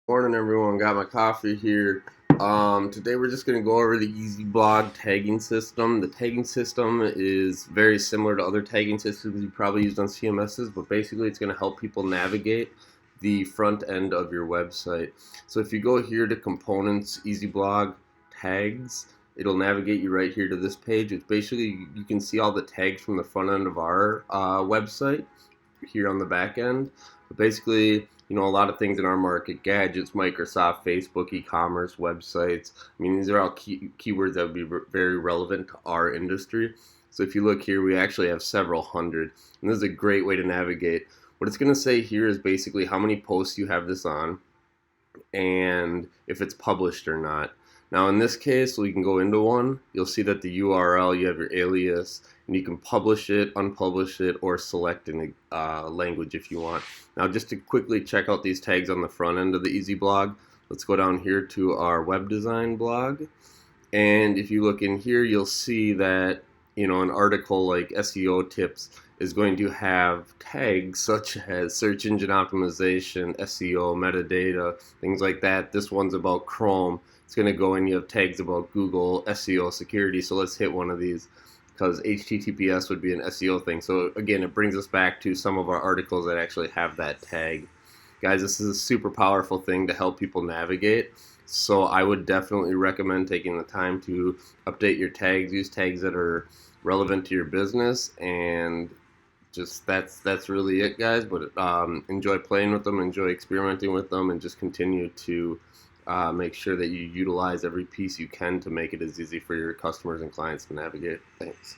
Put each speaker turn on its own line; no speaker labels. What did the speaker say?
Morning, everyone. Got my coffee here. Today we're just going to go over the EasyBlog tagging system. The tagging system is very similar to other tagging systems you probably used on CMSs, but basically it's going to help people navigate the front end of your website. So if you go here to Components, EasyBlog, Tags, it'll navigate you right here to this page. It's basically, you can see all the tags from the front end of our website here on the back end. But basically, a lot of things in our market: gadgets, Microsoft, Facebook, e-commerce, websites. I mean, these are all keywords that would be very relevant to our industry. So if you look here, we actually have several hundred, and this is a great way to navigate. What it's going to say here is basically how many posts you have this on and if it's published or not. Now in this case, we can go into one. You'll see that the URL, you have your alias, and you can publish it, unpublish it, or select a language if you want. Now just to quickly check out these tags on the front end of the EasyBlog, let's go down here to our web design blog. And if you look in here, you'll see that an article like SEO tips is going to have tags such as search engine optimization, SEO, metadata, things like that. This one's about Chrome. It's going to go in, you have tags about Google, SEO, security. So let's hit one of these because HTTPS would be an SEO thing. So again, it brings us back to some of our articles that actually have that tag. Guys, this is a super powerful thing to help people navigate. So I would definitely recommend taking the time to update your tags, use tags that are relevant to your business, and just that's really it, guys. But enjoy playing with them, enjoy experimenting with them, and just continue to make sure that you utilize every piece you can to make it as easy for your customers and clients to navigate. Thanks.